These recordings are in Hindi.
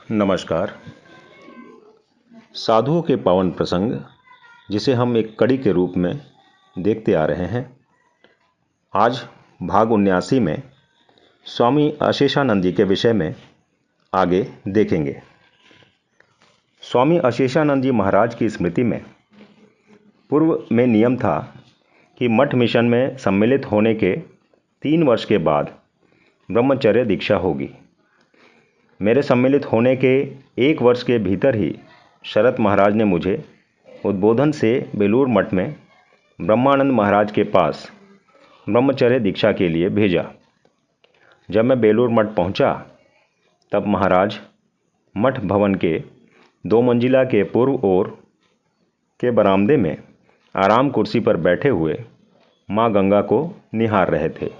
नमस्कार। साधुओं के पावन प्रसंग जिसे हम एक कड़ी के रूप में देखते आ रहे हैं, आज भाग 79 में स्वामी अशेषानंद जी के विषय में आगे देखेंगे। स्वामी अशेषानंद जी महाराज की स्मृति में पूर्व में नियम था कि मठ मिशन में सम्मिलित होने के 3 वर्ष के बाद ब्रह्मचर्य दीक्षा होगी। मेरे सम्मिलित होने के 1 वर्ष के भीतर ही शरत महाराज ने मुझे उद्बोधन से बेलूर मठ में ब्रह्मानंद महाराज के पास ब्रह्मचर्य दीक्षा के लिए भेजा। जब मैं बेलूर मठ पहुंचा, तब महाराज मठ भवन के 2 मंजिला के पूर्व ओर के बरामदे में आराम कुर्सी पर बैठे हुए माँ गंगा को निहार रहे थे।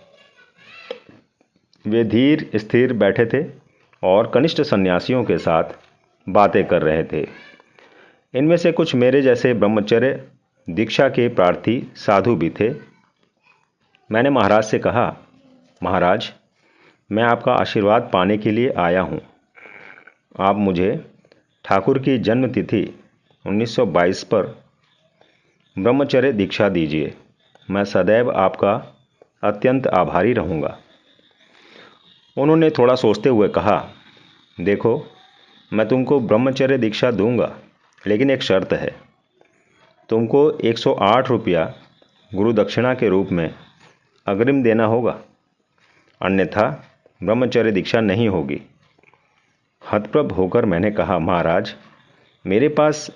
वे धीर स्थिर बैठे थे और कनिष्ठ सन्यासियों के साथ बातें कर रहे थे। इनमें से कुछ मेरे जैसे ब्रह्मचर्य दीक्षा के प्रार्थी साधु भी थे। मैंने महाराज से कहा, महाराज, मैं आपका आशीर्वाद पाने के लिए आया हूँ। आप मुझे ठाकुर की जन्म तिथि 1922 पर ब्रह्मचर्य दीक्षा दीजिए। मैं सदैव आपका अत्यंत आभारी रहूँगा। उन्होंने थोड़ा सोचते हुए कहा, देखो, मैं तुमको ब्रह्मचर्य दीक्षा दूंगा, लेकिन एक शर्त है। तुमको 108 रुपया गुरु दक्षिणा के रूप में अग्रिम देना होगा, अन्यथा ब्रह्मचर्य दीक्षा नहीं होगी। हतप्रभ होकर मैंने कहा, महाराज, मेरे पास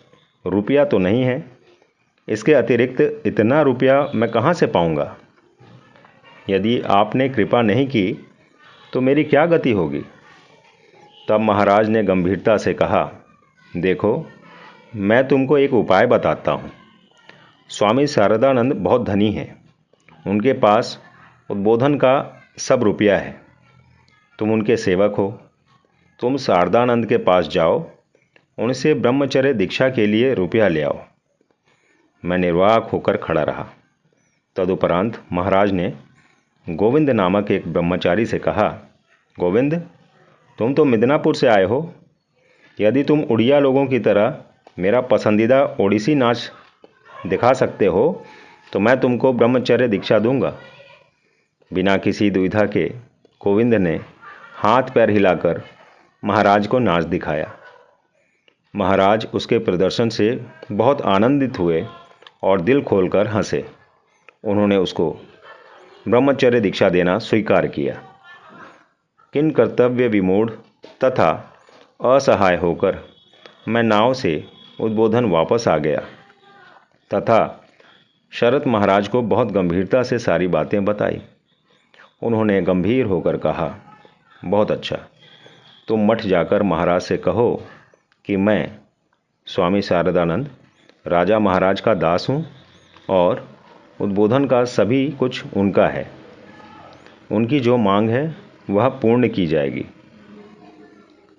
रुपया तो नहीं है। इसके अतिरिक्त इतना रुपया मैं कहाँ से पाऊंगा? यदि आपने कृपा नहीं की तो मेरी क्या गति होगी? तब महाराज ने गंभीरता से कहा, देखो, मैं तुमको एक उपाय बताता हूँ। स्वामी शारदानंद बहुत धनी हैं। उनके पास उद्बोधन का सब रुपया है। तुम उनके सेवक हो। तुम शारदानंद के पास जाओ, उनसे ब्रह्मचर्य दीक्षा के लिए रुपया ले आओ। मैं निर्वाक होकर खड़ा रहा। तदुपरांत महाराज ने गोविंद नामक एक ब्रह्मचारी से कहा, गोविंद, तुम तो मिदनापुर से आए हो। यदि तुम उड़िया लोगों की तरह मेरा पसंदीदा ओडिसी नाच दिखा सकते हो तो मैं तुमको ब्रह्मचर्य दीक्षा दूंगा। बिना किसी दुविधा के गोविंद ने हाथ पैर हिलाकर महाराज को नाच दिखाया। महाराज उसके प्रदर्शन से बहुत आनंदित हुए और दिल खोलकर हंसे। उन्होंने उसको ब्रह्मचर्य दीक्षा देना स्वीकार किया। किन कर्तव्य विमूढ़ तथा असहाय होकर मैं नाव से उद्बोधन वापस आ गया तथा शरत महाराज को बहुत गंभीरता से सारी बातें बताई। उन्होंने गंभीर होकर कहा, बहुत अच्छा, तुम मठ जाकर महाराज से कहो कि मैं स्वामी शारदानंद राजा महाराज का दास हूँ और उद्बोधन का सभी कुछ उनका है। उनकी जो मांग है वह पूर्ण की जाएगी।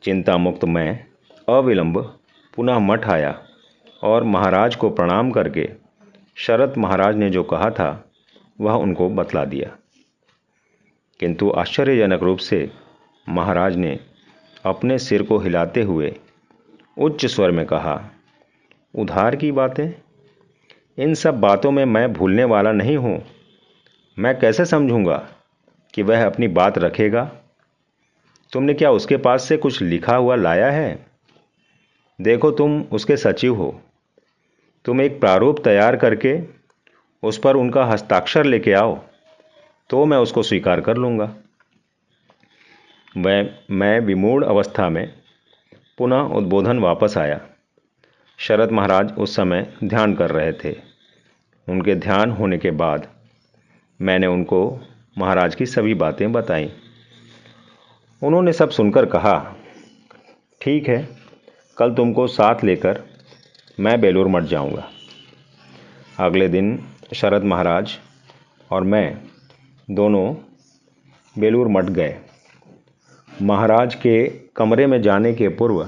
चिंता मुक्त मैं अविलंब पुनः मठ आया और महाराज को प्रणाम करके शरत महाराज ने जो कहा था वह उनको बतला दिया। किंतु आश्चर्यजनक रूप से महाराज ने अपने सिर को हिलाते हुए उच्च स्वर में कहा, उधार की बातें? इन सब बातों में मैं भूलने वाला नहीं हूँ। मैं कैसे समझूंगा कि वह अपनी बात रखेगा? तुमने क्या उसके पास से कुछ लिखा हुआ लाया है? देखो, तुम उसके सचिव हो। तुम एक प्रारूप तैयार करके उस पर उनका हस्ताक्षर लेके आओ, तो मैं उसको स्वीकार कर लूँगा। मैं विमूढ़ अवस्था में पुनः उद्बोधन वापस आया। शरत महाराज उस समय ध्यान कर रहे थे। उनके ध्यान होने के बाद मैंने उनको महाराज की सभी बातें बताईं। उन्होंने सब सुनकर कहा, ठीक है, कल तुमको साथ लेकर मैं बेलूर मठ जाऊंगा। अगले दिन शरद महाराज और मैं दोनों बेलूर मठ गए। महाराज के कमरे में जाने के पूर्व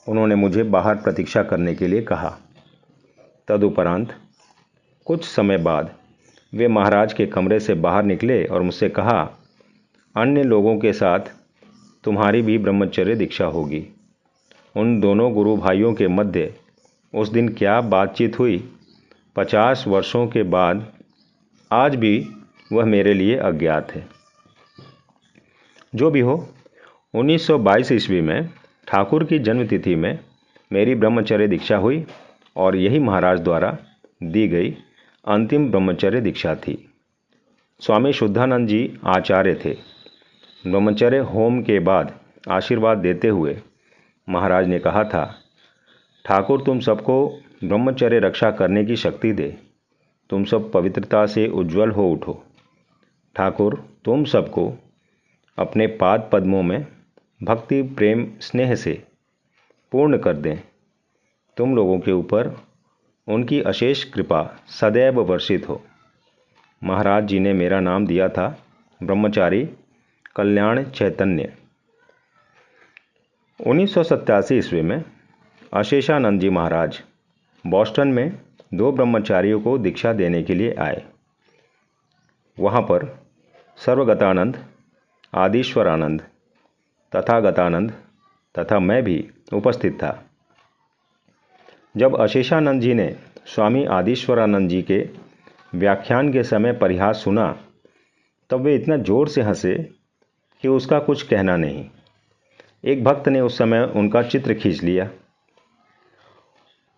उन्होंने मुझे बाहर प्रतीक्षा करने के लिए कहा। तदुपरांत कुछ समय बाद वे महाराज के कमरे से बाहर निकले और मुझसे कहा, अन्य लोगों के साथ तुम्हारी भी ब्रह्मचर्य दीक्षा होगी। उन दोनों गुरु भाइयों के मध्य उस दिन क्या बातचीत हुई, 50 वर्षों के बाद आज भी वह मेरे लिए अज्ञात है। जो भी हो, 1922 ईस्वी में ठाकुर की जन्मतिथि में मेरी ब्रह्मचर्य दीक्षा हुई और यही महाराज द्वारा दी गई अंतिम ब्रह्मचर्य दीक्षा थी। स्वामी शुद्धानंद जी आचार्य थे। ब्रह्मचर्य होम के बाद आशीर्वाद देते हुए महाराज ने कहा था, ठाकुर तुम सबको ब्रह्मचर्य रक्षा करने की शक्ति दे, तुम सब पवित्रता से उज्जवल हो उठो। ठाकुर तुम सबको अपने पाद पद्मों में भक्ति प्रेम स्नेह से पूर्ण कर दें। तुम लोगों के ऊपर उनकी अशेष कृपा सदैव वर्षित हो। महाराज जी ने मेरा नाम दिया था ब्रह्मचारी कल्याण चैतन्य। 1987 ईस्वी में अशेषानंद जी महाराज बॉस्टन में 2 ब्रह्मचारियों को दीक्षा देने के लिए आए। वहाँ पर सर्वगतानंद, आदिश्वरानंद, तथागतानंद तथा मैं भी उपस्थित था। जब अशेषानंद जी ने स्वामी आदिश्वरानंद जी के व्याख्यान के समय परिहास सुना तब वे इतना जोर से हंसे कि उसका कुछ कहना नहीं। एक भक्त ने उस समय उनका चित्र खींच लिया।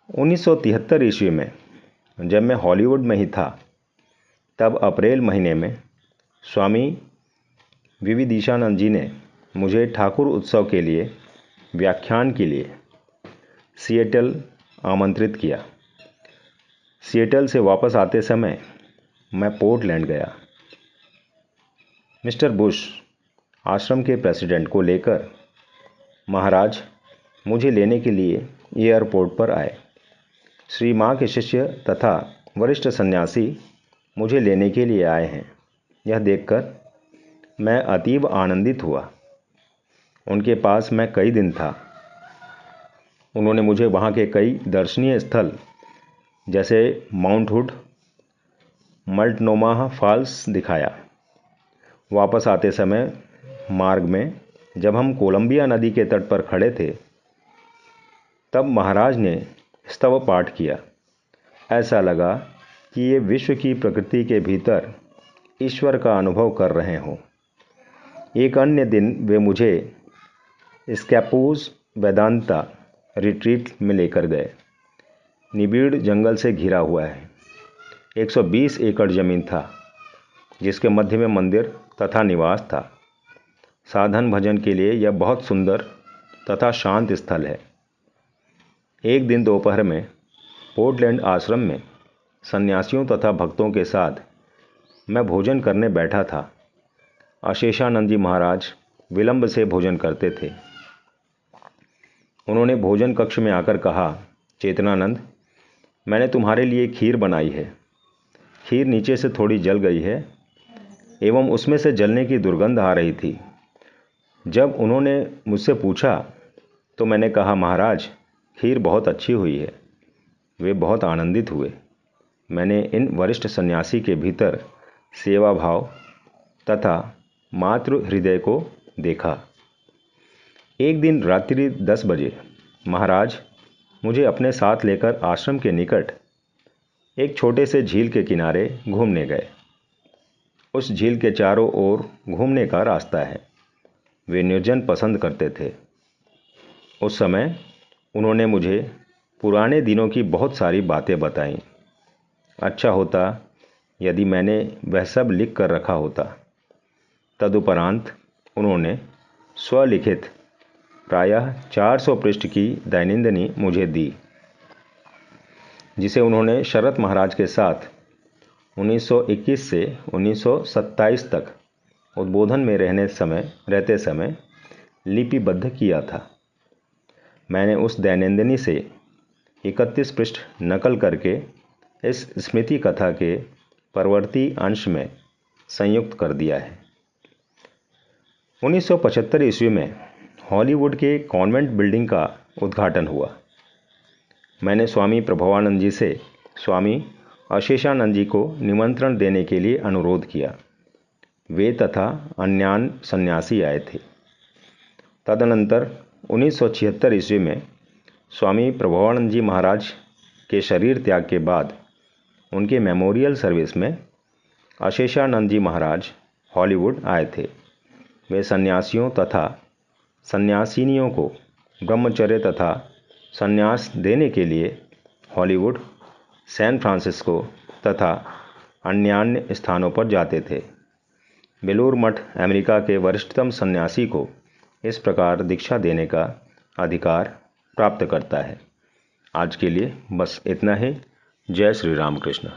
1973 ईस्वी में जब मैं हॉलीवुड में ही था तब अप्रैल महीने में स्वामी विविदिशानंद जी ने मुझे ठाकुर उत्सव के लिए व्याख्यान के लिए सिएटल आमंत्रित किया। सिएटल से वापस आते समय मैं पोर्टलैंड गया। मिस्टर बुश आश्रम के प्रेसिडेंट को लेकर महाराज मुझे लेने के लिए एयरपोर्ट पर आए। श्री माँ के शिष्य तथा वरिष्ठ सन्यासी मुझे लेने के लिए आए हैं, यह देखकर मैं अतीव आनंदित हुआ। उनके पास मैं कई दिन था। उन्होंने मुझे वहाँ के कई दर्शनीय स्थल जैसे माउंट हुड, मल्टनोमा फॉल्स दिखाया। वापस आते समय मार्ग में जब हम कोलंबिया नदी के तट पर खड़े थे तब महाराज ने स्तव पाठ किया। ऐसा लगा कि ये विश्व की प्रकृति के भीतर ईश्वर का अनुभव कर रहे हों। एक अन्य दिन वे मुझे स्कैपूज वेदांता रिट्रीट में लेकर गए। निबिड़ जंगल से घिरा हुआ है। 120 एकड़ जमीन था जिसके मध्य में मंदिर तथा निवास था। साधन भजन के लिए यह बहुत सुंदर तथा शांत स्थल है। एक दिन दोपहर में पोर्टलैंड आश्रम में सन्यासियों तथा भक्तों के साथ मैं भोजन करने बैठा था। अशेषानंद जी महाराज विलंब से भोजन करते थे। उन्होंने भोजन कक्ष में आकर कहा, चेतनानंद, मैंने तुम्हारे लिए खीर बनाई है। खीर नीचे से थोड़ी जल गई है एवं उसमें से जलने की दुर्गंध आ रही थी। जब उन्होंने मुझसे पूछा तो मैंने कहा, महाराज खीर बहुत अच्छी हुई है। वे बहुत आनंदित हुए। मैंने इन वरिष्ठ सन्यासी के भीतर सेवा भाव तथा मातृ हृदय को देखा। एक दिन रात्रि 10 बजे महाराज मुझे अपने साथ लेकर आश्रम के निकट एक छोटे से झील के किनारे घूमने गए। उस झील के चारों ओर घूमने का रास्ता है। वे निर्जन पसंद करते थे। उस समय उन्होंने मुझे पुराने दिनों की बहुत सारी बातें बताईं। अच्छा होता यदि मैंने वह सब लिख कर रखा होता। तदुपरांत उन्होंने स्वलिखित प्रायः 400 पृष्ठ की दैनंदिनी मुझे दी, जिसे उन्होंने शरत महाराज के साथ 1921 से 1927 तक उद्बोधन में रहते समय लिपिबद्ध किया था। मैंने उस दैनंदिनी से 31 पृष्ठ नकल करके इस स्मृति कथा के परवर्ती अंश में संयुक्त कर दिया है। 1975 ईस्वी में हॉलीवुड के कॉन्वेंट बिल्डिंग का उद्घाटन हुआ। मैंने स्वामी प्रभवानंद जी से स्वामी अशेषानंद जी को निमंत्रण देने के लिए अनुरोध किया। वे तथा अन्यान सन्यासी आए थे। तदनंतर 1976 ईस्वी में स्वामी प्रभुवानंद जी महाराज के शरीर त्याग के बाद उनके मेमोरियल सर्विस में अशेषानंद जी महाराज हॉलीवुड आए थे। वे सन्यासियों तथा सन्यासिनियों को ब्रह्मचर्य तथा संन्यास देने के लिए हॉलीवुड, सैन फ्रांसिस्को तथा अन्य स्थानों पर जाते थे। बेलूर मठ अमेरिका के वरिष्ठतम सन्यासी को इस प्रकार दीक्षा देने का अधिकार प्राप्त करता है। आज के लिए बस इतना ही। जय श्री राम कृष्ण।